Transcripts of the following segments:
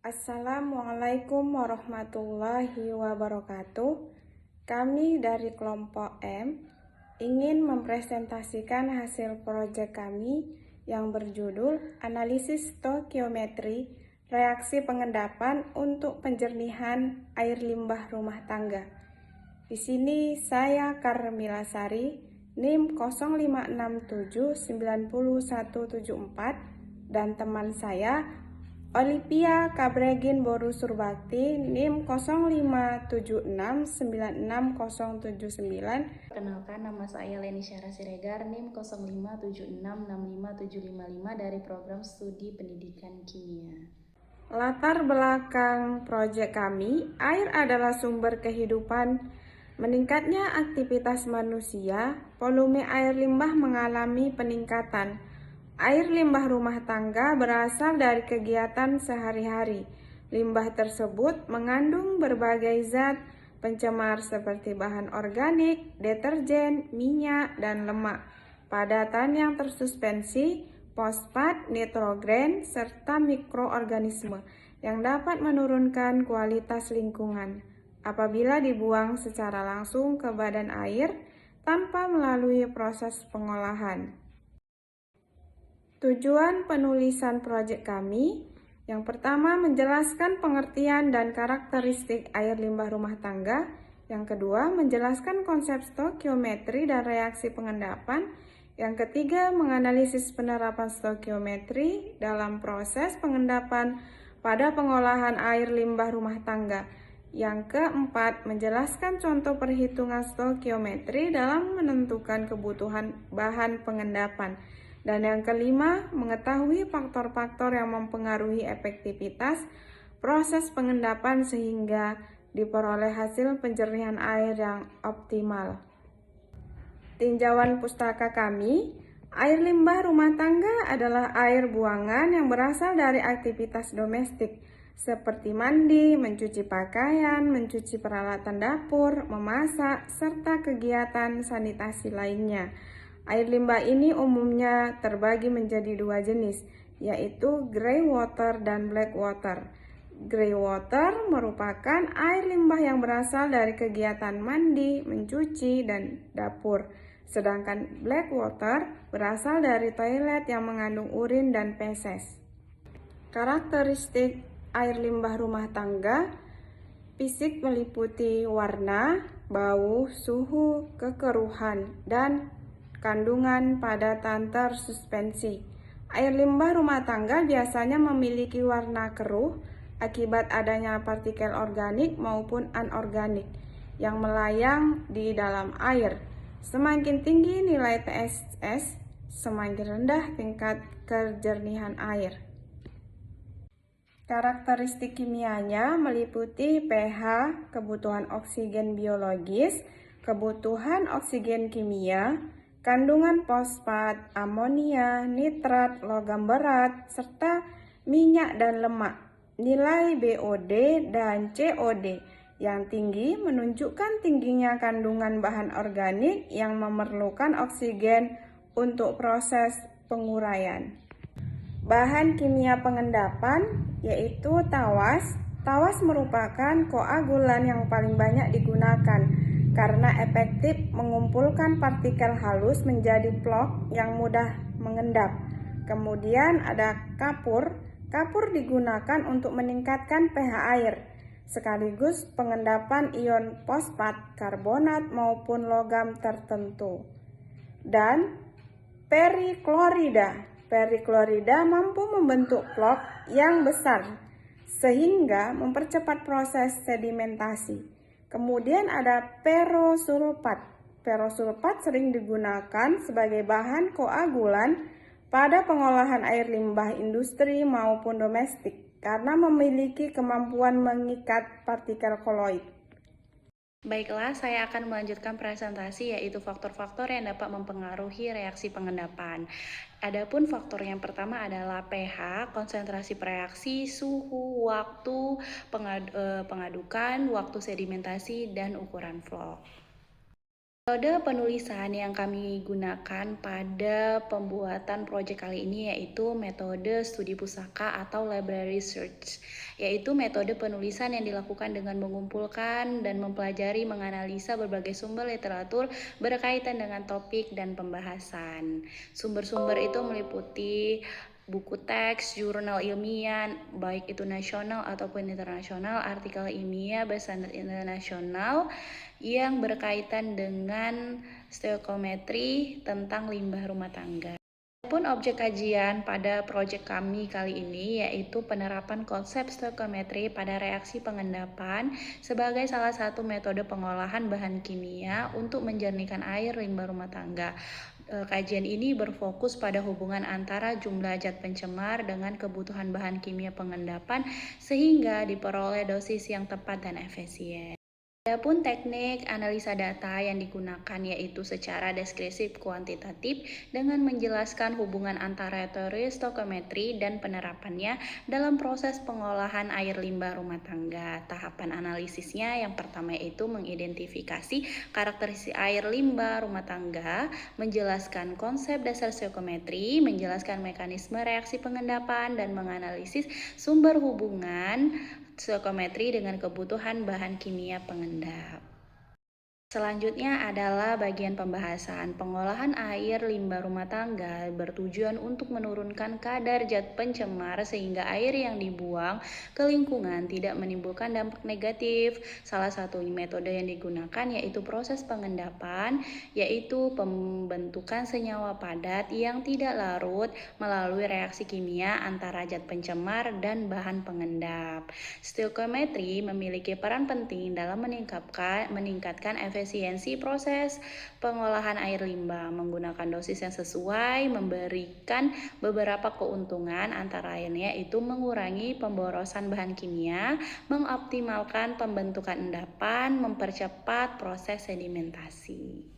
Assalamualaikum warahmatullahi wabarakatuh. Kami dari kelompok M ingin mempresentasikan hasil proyek kami yang berjudul Analisis Stoikiometri Reaksi Pengendapan untuk Penjernihan Air Limbah Rumah Tangga. Di sini saya Karmila Sari, NIM 05679174 dan teman saya Olivia Kabregin Boru Surbakti, NIM 0576960079. Perkenalkan, nama saya Leni Syara Siregar, NIM 0576655755 dari Program Studi Pendidikan Kimia. Latar belakang proyek kami, air adalah sumber kehidupan. Meningkatnya aktivitas manusia, volume air limbah mengalami peningkatan. Air limbah rumah tangga berasal dari kegiatan sehari-hari. Limbah tersebut mengandung berbagai zat pencemar seperti bahan organik, deterjen, minyak, dan lemak, padatan yang tersuspensi, fosfat, nitrogen, serta mikroorganisme yang dapat menurunkan kualitas lingkungan apabila dibuang secara langsung ke badan air tanpa melalui proses pengolahan. Tujuan penulisan proyek kami, yang pertama menjelaskan pengertian dan karakteristik air limbah rumah tangga. Yang kedua, menjelaskan konsep stoikiometri dan reaksi pengendapan. Yang ketiga, menganalisis penerapan stoikiometri dalam proses pengendapan pada pengolahan air limbah rumah tangga. Yang keempat, menjelaskan contoh perhitungan stoikiometri dalam menentukan kebutuhan bahan pengendapan. Dan yang kelima, mengetahui faktor-faktor yang mempengaruhi efektivitas proses pengendapan sehingga diperoleh hasil penjernihan air yang optimal. Tinjauan pustaka kami, air limbah rumah tangga adalah air buangan yang berasal dari aktivitas domestik seperti mandi, mencuci pakaian, mencuci peralatan dapur, memasak, serta kegiatan sanitasi lainnya. Air limbah ini umumnya terbagi menjadi dua jenis, yaitu grey water dan black water. Grey water merupakan air limbah yang berasal dari kegiatan mandi, mencuci, dan dapur. Sedangkan black water berasal dari toilet yang mengandung urin dan feses. Karakteristik air limbah rumah tangga fisik meliputi warna, bau, suhu, kekeruhan, dan kandungan padatan tersuspensi. Air limbah rumah tangga biasanya memiliki warna keruh akibat adanya partikel organik maupun anorganik yang melayang di dalam air. Semakin tinggi nilai TSS, semakin rendah tingkat kejernihan air. Karakteristik kimianya meliputi pH, kebutuhan oksigen biologis, kebutuhan oksigen kimia, kandungan fosfat, amonia, nitrat, logam berat, serta minyak dan lemak. Nilai BOD dan COD yang tinggi menunjukkan tingginya kandungan bahan organik yang memerlukan oksigen untuk proses penguraian. Bahan kimia pengendapan yaitu tawas. Tawas merupakan koagulan yang paling banyak digunakan karena efektif mengumpulkan partikel halus menjadi blok yang mudah mengendap. Kemudian ada kapur. Kapur digunakan untuk meningkatkan pH air, sekaligus pengendapan ion fosfat, karbonat maupun logam tertentu. Dan periklorida. Periklorida mampu membentuk blok yang besar sehingga mempercepat proses sedimentasi. Kemudian ada perosulfat. Perosulfat sering digunakan sebagai bahan koagulan pada pengolahan air limbah industri maupun domestik karena memiliki kemampuan mengikat partikel koloid. Baiklah, saya akan melanjutkan presentasi yaitu faktor-faktor yang dapat mempengaruhi reaksi pengendapan. Adapun faktor yang pertama adalah pH, konsentrasi reaksi, suhu, waktu pengadukan, waktu sedimentasi, dan ukuran vlog. Metode penulisan yang kami gunakan pada pembuatan proyek kali ini yaitu metode studi pusaka atau library research, yaitu metode penulisan yang dilakukan dengan mengumpulkan dan mempelajari menganalisa berbagai sumber literatur berkaitan dengan topik dan pembahasan. Sumber-sumber itu meliputi buku teks, jurnal ilmiah, baik itu nasional ataupun internasional, artikel ilmiah berstandar internasional yang berkaitan dengan stoikiometri tentang limbah rumah tangga. Adapun objek kajian pada proyek kami kali ini yaitu penerapan konsep stoikiometri pada reaksi pengendapan sebagai salah satu metode pengolahan bahan kimia untuk menjernihkan air limbah rumah tangga. Kajian ini berfokus pada hubungan antara jumlah zat pencemar dengan kebutuhan bahan kimia pengendapan sehingga diperoleh dosis yang tepat dan efisien. Adapun teknik analisa data yang digunakan yaitu secara deskriptif kuantitatif dengan menjelaskan hubungan antara teori stoikiometri dan penerapannya dalam proses pengolahan air limbah rumah tangga. Tahapan analisisnya yang pertama yaitu mengidentifikasi karakteristik air limbah rumah tangga, menjelaskan konsep dasar stoikiometri, menjelaskan mekanisme reaksi pengendapan, dan menganalisis sumber hubungan stoikiometri dengan kebutuhan bahan kimia pengendap. Selanjutnya adalah bagian pembahasan. Pengolahan air limbah rumah tangga bertujuan untuk menurunkan kadar zat pencemar sehingga air yang dibuang ke lingkungan tidak menimbulkan dampak negatif. Salah satu metode yang digunakan yaitu proses pengendapan, yaitu pembentukan senyawa padat yang tidak larut melalui reaksi kimia antara zat pencemar dan bahan pengendap. Stoikiometri memiliki peran penting dalam meningkatkan efisiensi proses pengolahan air limbah. Menggunakan dosis yang sesuai memberikan beberapa keuntungan, antara lainnya yaitu mengurangi pemborosan bahan kimia, mengoptimalkan pembentukan endapan, mempercepat proses sedimentasi.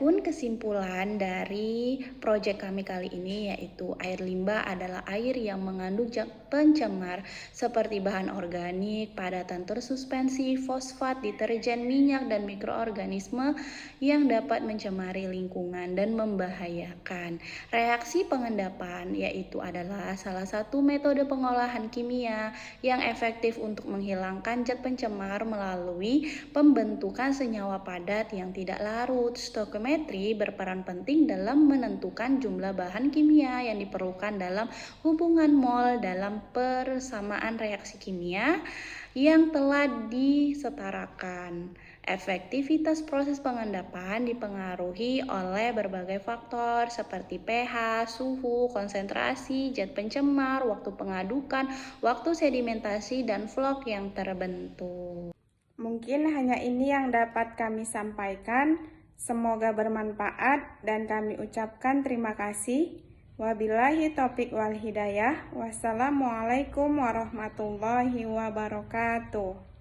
Kesimpulan dari proyek kami kali ini yaitu air limbah adalah air yang mengandung zat pencemar seperti bahan organik, padatan tersuspensi, fosfat, deterjen, minyak, dan mikroorganisme yang dapat mencemari lingkungan dan membahayakan. Reaksi pengendapan yaitu adalah salah satu metode pengolahan kimia yang efektif untuk menghilangkan zat pencemar melalui pembentukan senyawa padat yang tidak larut. Stoikiometri berperan penting dalam menentukan jumlah bahan kimia yang diperlukan dalam hubungan mol dalam persamaan reaksi kimia yang telah disetarakan. Efektivitas proses pengendapan dipengaruhi oleh berbagai faktor seperti pH, suhu, konsentrasi, zat pencemar, waktu pengadukan, waktu sedimentasi, dan vlog yang terbentuk. Mungkin hanya ini yang dapat kami sampaikan. Semoga bermanfaat dan kami ucapkan terima kasih. Wabillahi taufiq wal hidayah. Wassalamualaikum warahmatullahi wabarakatuh.